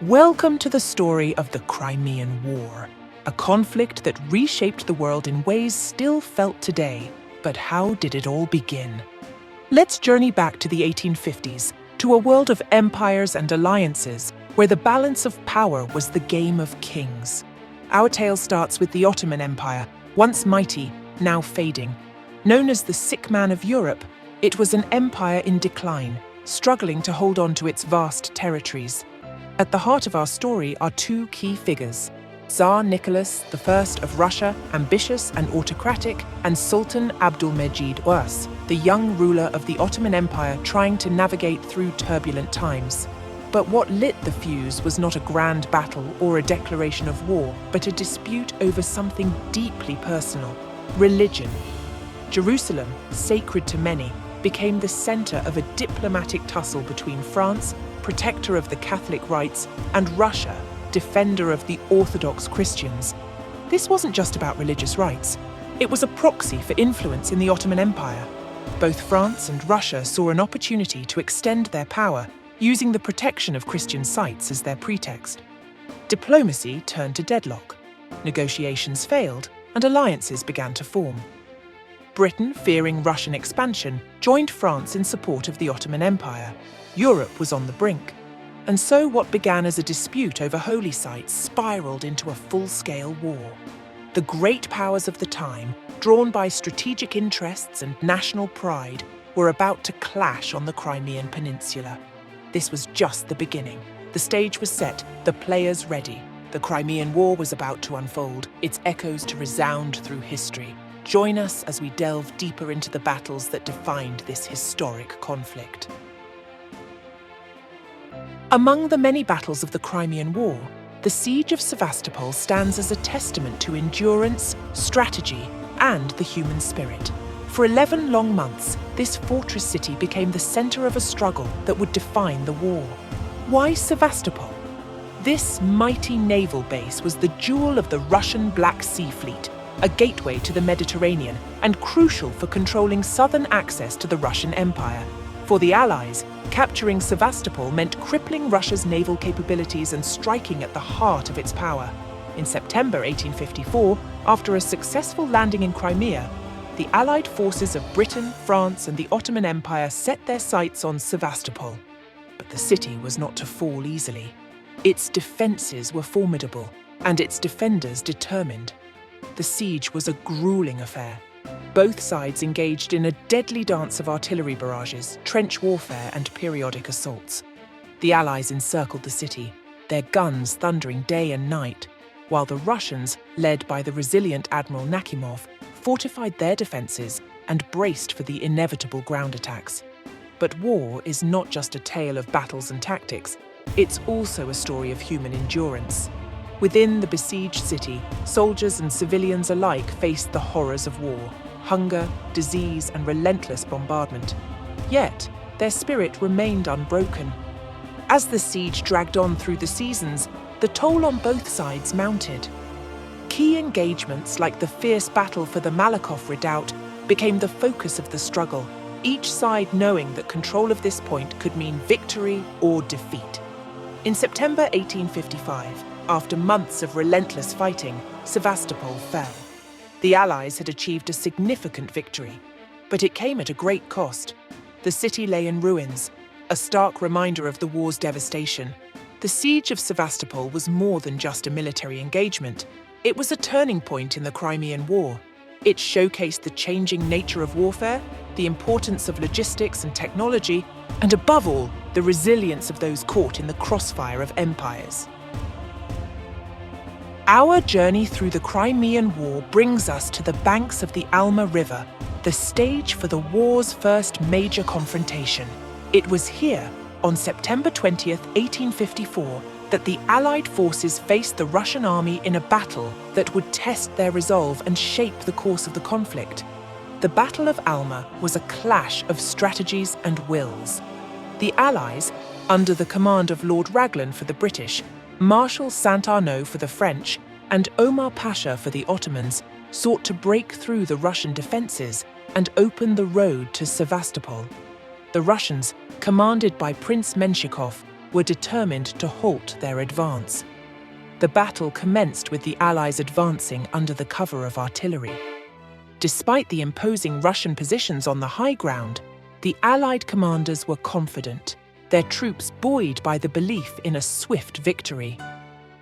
Welcome to the story of the Crimean War, a conflict that reshaped the world in ways still felt today. But how did it all begin? Let's journey back to the 1850s, to a world of empires and alliances, where the balance of power was the game of kings. Our tale starts with the Ottoman Empire, once mighty, now fading. Known as the sick man of Europe, it was an empire in decline, struggling to hold on to its vast territories. At the heart of our story are two key figures: Tsar Nicholas I of Russia, ambitious and autocratic, and Sultan Abdulmejid I, the young ruler of the Ottoman Empire trying to navigate through turbulent times. But what lit the fuse was not a grand battle or a declaration of war, but a dispute over something deeply personal: religion. Jerusalem, sacred to many, became the center of a diplomatic tussle between France, protector of the Catholic rights, and Russia, defender of the Orthodox Christians. This wasn't just about religious rights. It was a proxy for influence in the Ottoman Empire. Both France and Russia saw an opportunity to extend their power, using the protection of Christian sites as their pretext. Diplomacy turned to deadlock. Negotiations failed, and alliances began to form. Britain, fearing Russian expansion, joined France in support of the Ottoman Empire. Europe was on the brink. And so what began as a dispute over holy sites spiraled into a full-scale war. The great powers of the time, drawn by strategic interests and national pride, were about to clash on the Crimean Peninsula. This was just the beginning. The stage was set, the players ready. The Crimean War was about to unfold, its echoes to resound through history. Join us as we delve deeper into the battles that defined this historic conflict. Among the many battles of the Crimean War, the Siege of Sevastopol stands as a testament to endurance, strategy, and the human spirit. For 11 long months, this fortress city became the center of a struggle that would define the war. Why Sevastopol? This mighty naval base was the jewel of the Russian Black Sea Fleet, a gateway to the Mediterranean and crucial for controlling southern access to the Russian Empire. For the Allies, capturing Sevastopol meant crippling Russia's naval capabilities and striking at the heart of its power. In September 1854, after a successful landing in Crimea, the Allied forces of Britain, France, and the Ottoman Empire set their sights on Sevastopol. But the city was not to fall easily. Its defenses were formidable, and its defenders determined. The siege was a grueling affair. Both sides engaged in a deadly dance of artillery barrages, trench warfare, and periodic assaults. The Allies encircled the city, their guns thundering day and night, while the Russians, led by the resilient Admiral Nakhimov, fortified their defenses and braced for the inevitable ground attacks. But war is not just a tale of battles and tactics, it's also a story of human endurance. Within the besieged city, soldiers and civilians alike faced the horrors of war: hunger, disease, and relentless bombardment. Yet, their spirit remained unbroken. As the siege dragged on through the seasons, the toll on both sides mounted. Key engagements like the fierce battle for the Malakoff Redoubt became the focus of the struggle, each side knowing that control of this point could mean victory or defeat. In September 1855, after months of relentless fighting, Sevastopol fell. The Allies had achieved a significant victory, but it came at a great cost. The city lay in ruins, a stark reminder of the war's devastation. The Siege of Sevastopol was more than just a military engagement. It was a turning point in the Crimean War. It showcased the changing nature of warfare, the importance of logistics and technology, and above all, the resilience of those caught in the crossfire of empires. Our journey through the Crimean War brings us to the banks of the Alma River, the stage for the war's first major confrontation. It was here, on September 20th, 1854, that the Allied forces faced the Russian army in a battle that would test their resolve and shape the course of the conflict. The Battle of Alma was a clash of strategies and wills. The Allies, under the command of Lord Raglan for the British, Marshal Saint-Arnaud for the French, and Omar Pasha for the Ottomans, sought to break through the Russian defences and open the road to Sevastopol. The Russians, commanded by Prince Menshikov, were determined to halt their advance. The battle commenced with the Allies advancing under the cover of artillery. Despite the imposing Russian positions on the high ground, the Allied commanders were confident, their troops buoyed by the belief in a swift victory.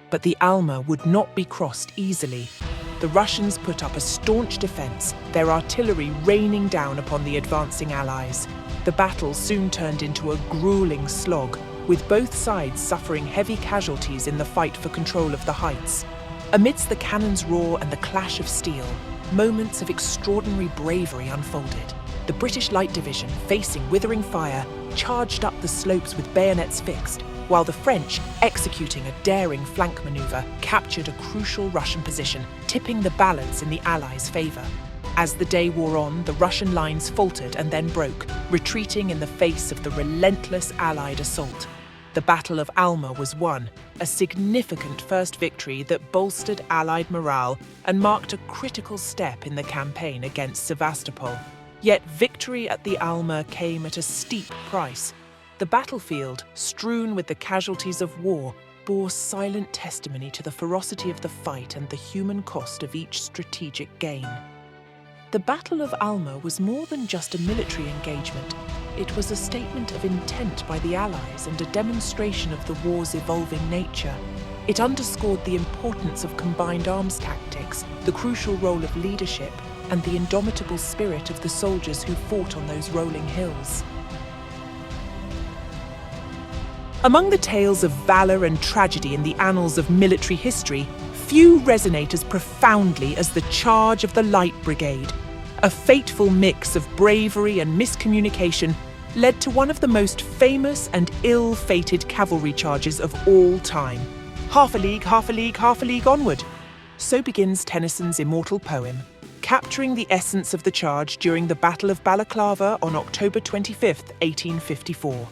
But the Alma would not be crossed easily. The Russians put up a staunch defense, their artillery raining down upon the advancing Allies. The battle soon turned into a grueling slog, with both sides suffering heavy casualties in the fight for control of the heights. Amidst the cannon's roar and the clash of steel, moments of extraordinary bravery unfolded. The British Light Division, facing withering fire, charged up the slopes with bayonets fixed, while the French, executing a daring flank maneuver, captured a crucial Russian position, tipping the balance in the Allies' favour. As the day wore on, the Russian lines faltered and then broke, retreating in the face of the relentless Allied assault. The Battle of Alma was won, a significant first victory that bolstered Allied morale and marked a critical step in the campaign against Sevastopol. Yet victory at the Alma came at a steep price. The battlefield, strewn with the casualties of war, bore silent testimony to the ferocity of the fight and the human cost of each strategic gain. The Battle of Alma was more than just a military engagement. It was a statement of intent by the Allies and a demonstration of the war's evolving nature. It underscored the importance of combined arms tactics, the crucial role of leadership, and the indomitable spirit of the soldiers who fought on those rolling hills. Among the tales of valour and tragedy in the annals of military history, few resonate as profoundly as the charge of the Light Brigade. A fateful mix of bravery and miscommunication led to one of the most famous and ill-fated cavalry charges of all time. Half a league, half a league, half a league onward. So begins Tennyson's immortal poem, capturing the essence of the charge during the Battle of Balaclava on October 25, 1854.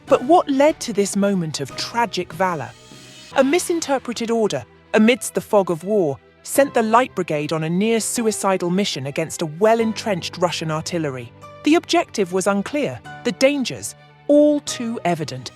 But what led to this moment of tragic valour? A misinterpreted order, amidst the fog of war, sent the Light Brigade on a near-suicidal mission against a well-entrenched Russian artillery. The objective was unclear, the dangers all too evident.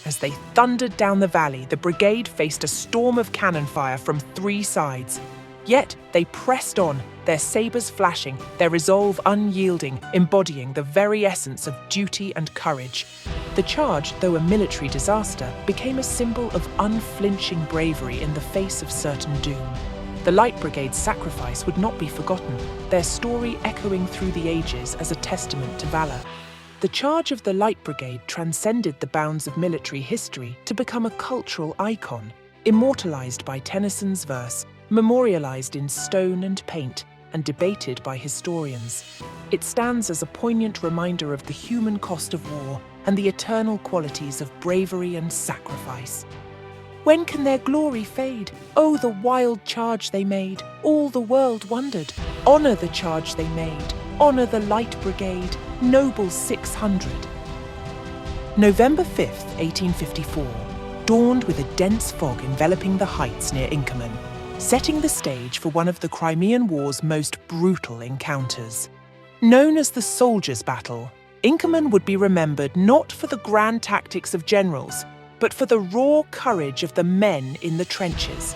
As they thundered down the valley, the brigade faced a storm of cannon fire from three sides. Yet they pressed on, their sabres flashing, their resolve unyielding, embodying the very essence of duty and courage. The charge, though a military disaster, became a symbol of unflinching bravery in the face of certain doom. The Light Brigade's sacrifice would not be forgotten, their story echoing through the ages as a testament to valour. The charge of the Light Brigade transcended the bounds of military history to become a cultural icon, immortalised by Tennyson's verse, memorialised in stone and paint, and debated by historians. It stands as a poignant reminder of the human cost of war and the eternal qualities of bravery and sacrifice. When can their glory fade? Oh, the wild charge they made, all the world wondered. Honour the charge they made, honour the Light Brigade, noble 600. November 5th, 1854, dawned with a dense fog enveloping the heights near Inkerman, setting the stage for one of the Crimean War's most brutal encounters. Known as the Soldiers' Battle, Inkerman would be remembered not for the grand tactics of generals, but for the raw courage of the men in the trenches.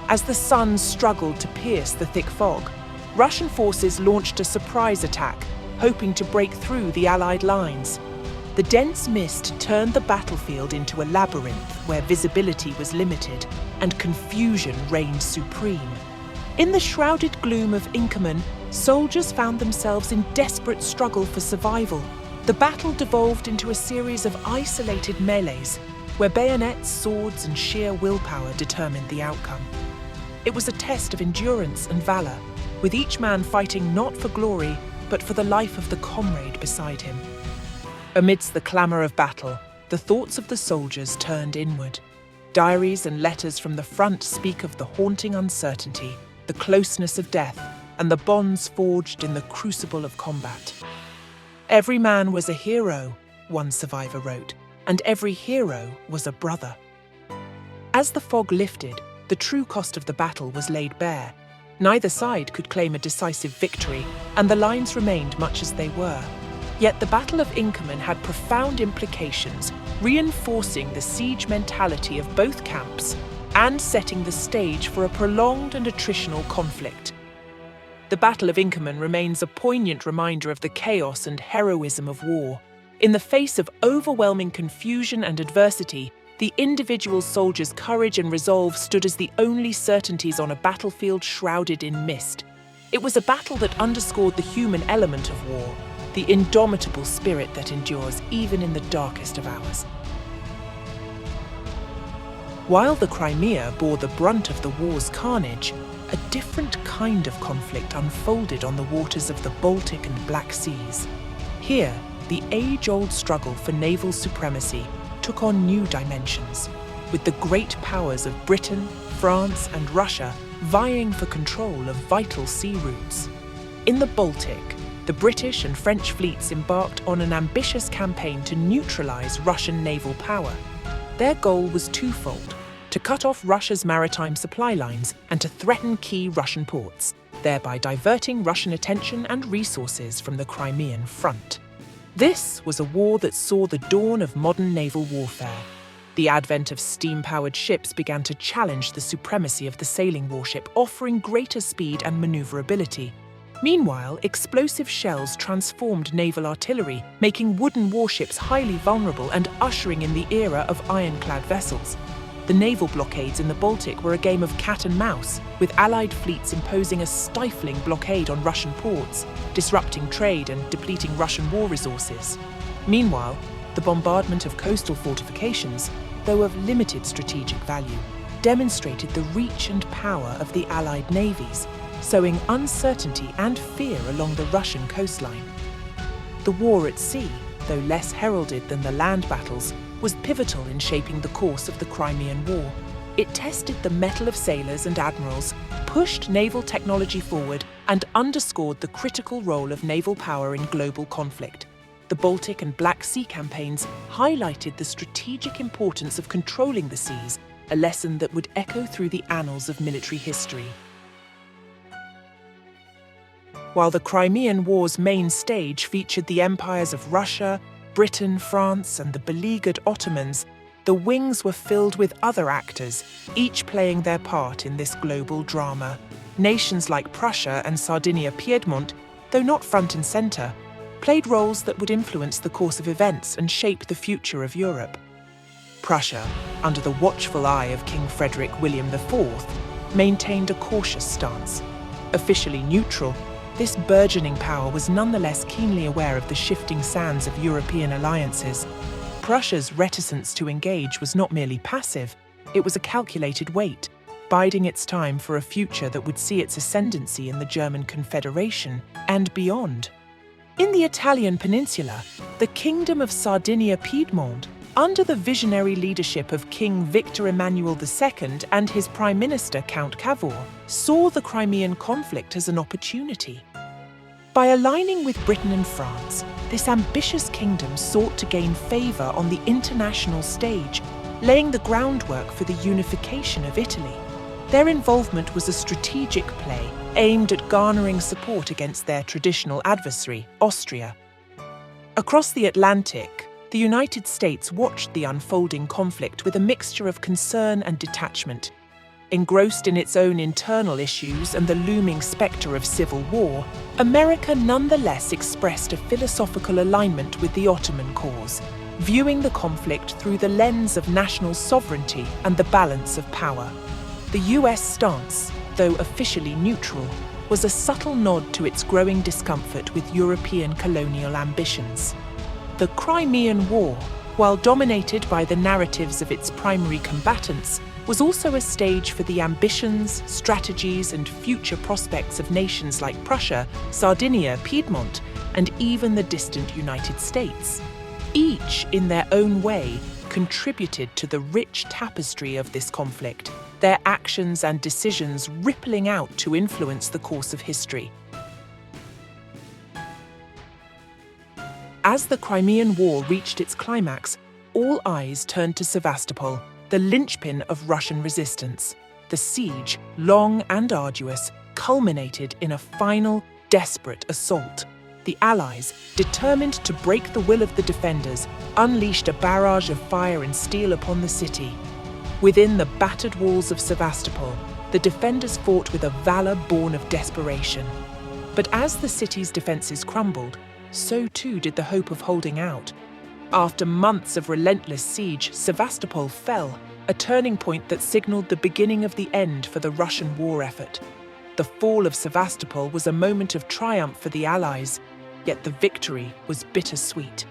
As the sun struggled to pierce the thick fog, Russian forces launched a surprise attack, hoping to break through the Allied lines. The dense mist turned the battlefield into a labyrinth where visibility was limited and confusion reigned supreme. In the shrouded gloom of Inkerman, soldiers found themselves in desperate struggle for survival. The battle devolved into a series of isolated melees, where bayonets, swords, and sheer willpower determined the outcome. It was a test of endurance and valour, with each man fighting not for glory, but for the life of the comrade beside him. Amidst the clamour of battle, the thoughts of the soldiers turned inward. Diaries and letters from the front speak of the haunting uncertainty, the closeness of death, and the bonds forged in the crucible of combat. Every man was a hero, one survivor wrote, and every hero was a brother. As the fog lifted, the true cost of the battle was laid bare. Neither side could claim a decisive victory, and the lines remained much as they were. Yet the Battle of Inkerman had profound implications, reinforcing the siege mentality of both camps and setting the stage for a prolonged and attritional conflict. The Battle of Inkerman remains a poignant reminder of the chaos and heroism of war. In the face of overwhelming confusion and adversity, the individual soldiers' courage and resolve stood as the only certainties on a battlefield shrouded in mist. It was a battle that underscored the human element of war, the indomitable spirit that endures even in the darkest of hours. While the Crimea bore the brunt of the war's carnage, a different kind of conflict unfolded on the waters of the Baltic and Black Seas. Here, the age-old struggle for naval supremacy took on new dimensions, with the great powers of Britain, France, and Russia vying for control of vital sea routes. In the Baltic, the British and French fleets embarked on an ambitious campaign to neutralize Russian naval power. Their goal was twofold: to cut off Russia's maritime supply lines and to threaten key Russian ports, thereby diverting Russian attention and resources from the Crimean front. This was a war that saw the dawn of modern naval warfare. The advent of steam-powered ships began to challenge the supremacy of the sailing warship, offering greater speed and maneuverability. Meanwhile, explosive shells transformed naval artillery, making wooden warships highly vulnerable and ushering in the era of ironclad vessels. The naval blockades in the Baltic were a game of cat and mouse, with Allied fleets imposing a stifling blockade on Russian ports, disrupting trade and depleting Russian war resources. Meanwhile, the bombardment of coastal fortifications, though of limited strategic value, demonstrated the reach and power of the Allied navies, sowing uncertainty and fear along the Russian coastline. The war at sea, though less heralded than the land battles, was pivotal in shaping the course of the Crimean War. It tested the mettle of sailors and admirals, pushed naval technology forward, and underscored the critical role of naval power in global conflict. The Baltic and Black Sea campaigns highlighted the strategic importance of controlling the seas, a lesson that would echo through the annals of military history. While the Crimean War's main stage featured the empires of Russia, Britain, France, and the beleaguered Ottomans, the wings were filled with other actors, each playing their part in this global drama. Nations like Prussia and Sardinia-Piedmont, though not front and centre, played roles that would influence the course of events and shape the future of Europe. Prussia, under the watchful eye of King Frederick William IV, maintained a cautious stance. Officially neutral, this burgeoning power was nonetheless keenly aware of the shifting sands of European alliances. Prussia's reticence to engage was not merely passive, it was a calculated wait, biding its time for a future that would see its ascendancy in the German Confederation and beyond. In the Italian peninsula, the Kingdom of Sardinia-Piedmont, under the visionary leadership of King Victor Emmanuel II and his Prime Minister Count Cavour, saw the Crimean conflict as an opportunity. By aligning with Britain and France, this ambitious kingdom sought to gain favour on the international stage, laying the groundwork for the unification of Italy. Their involvement was a strategic play aimed at garnering support against their traditional adversary, Austria. Across the Atlantic, the United States watched the unfolding conflict with a mixture of concern and detachment. Engrossed in its own internal issues and the looming spectre of civil war, America nonetheless expressed a philosophical alignment with the Ottoman cause, viewing the conflict through the lens of national sovereignty and the balance of power. The US stance, though officially neutral, was a subtle nod to its growing discomfort with European colonial ambitions. The Crimean War, while dominated by the narratives of its primary combatants, was also a stage for the ambitions, strategies, and future prospects of nations like Prussia, Sardinia, Piedmont, and even the distant United States. Each, in their own way, contributed to the rich tapestry of this conflict, their actions and decisions rippling out to influence the course of history. As the Crimean War reached its climax, all eyes turned to Sevastopol, the linchpin of Russian resistance. The siege, long and arduous, culminated in a final, desperate assault. The Allies, determined to break the will of the defenders, unleashed a barrage of fire and steel upon the city. Within the battered walls of Sevastopol, the defenders fought with a valor born of desperation. But as the city's defenses crumbled, so too did the hope of holding out. After months of relentless siege, Sevastopol fell, a turning point that signaled the beginning of the end for the Russian war effort. The fall of Sevastopol was a moment of triumph for the Allies, yet the victory was bittersweet.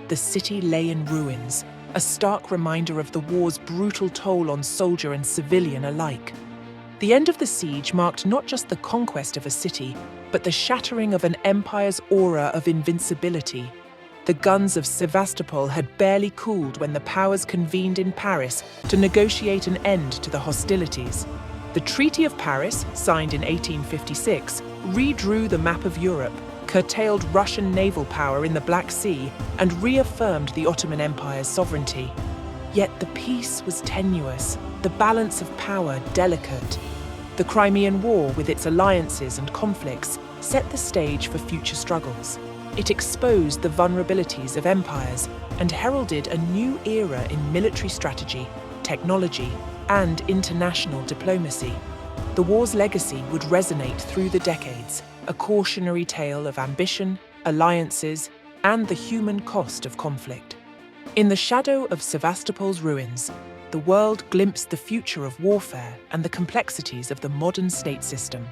The city lay in ruins, a stark reminder of the war's brutal toll on soldier and civilian alike. The end of the siege marked not just the conquest of a city, but the shattering of an empire's aura of invincibility. The guns of Sevastopol had barely cooled when the powers convened in Paris to negotiate an end to the hostilities. The Treaty of Paris, signed in 1856, redrew the map of Europe, curtailed Russian naval power in the Black Sea, and reaffirmed the Ottoman Empire's sovereignty. Yet the peace was tenuous, the balance of power delicate. The Crimean War, with its alliances and conflicts, set the stage for future struggles. It exposed the vulnerabilities of empires and heralded a new era in military strategy, technology, and international diplomacy. The war's legacy would resonate through the decades, a cautionary tale of ambition, alliances, and the human cost of conflict. In the shadow of Sevastopol's ruins, the world glimpsed the future of warfare and the complexities of the modern state system.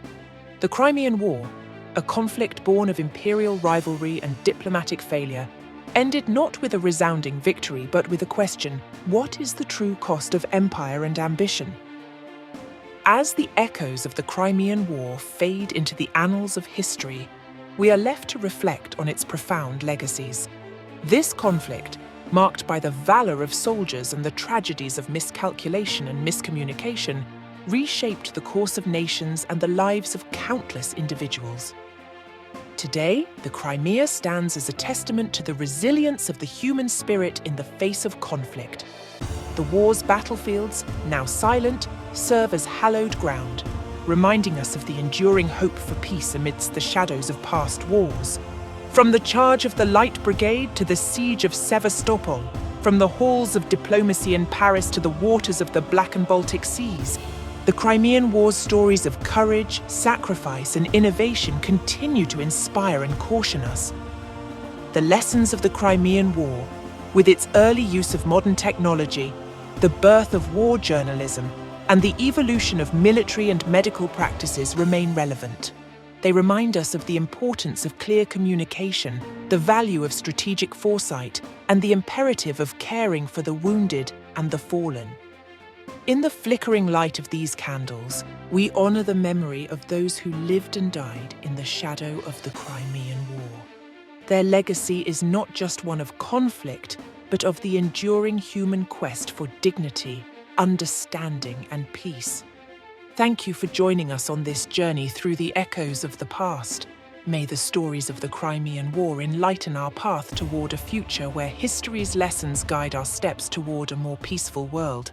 The Crimean War, a conflict born of imperial rivalry and diplomatic failure, ended not with a resounding victory, but with a question: what is the true cost of empire and ambition? As the echoes of the Crimean War fade into the annals of history, we are left to reflect on its profound legacies. This conflict, marked by the valor of soldiers and the tragedies of miscalculation and miscommunication, reshaped the course of nations and the lives of countless individuals. Today, the Crimea stands as a testament to the resilience of the human spirit in the face of conflict. The war's battlefields, now silent, serve as hallowed ground, reminding us of the enduring hope for peace amidst the shadows of past wars. From the charge of the Light Brigade to the Siege of Sevastopol, from the halls of diplomacy in Paris to the waters of the Black and Baltic Seas, the Crimean War's stories of courage, sacrifice, and innovation continue to inspire and caution us. The lessons of the Crimean War, with its early use of modern technology, the birth of war journalism, and the evolution of military and medical practices remain relevant. They remind us of the importance of clear communication, the value of strategic foresight, and the imperative of caring for the wounded and the fallen. In the flickering light of these candles, we honor the memory of those who lived and died in the shadow of the Crimean War. Their legacy is not just one of conflict, but of the enduring human quest for dignity, understanding, and peace. Thank you for joining us on this journey through the echoes of the past. May the stories of the Crimean War enlighten our path toward a future where history's lessons guide our steps toward a more peaceful world.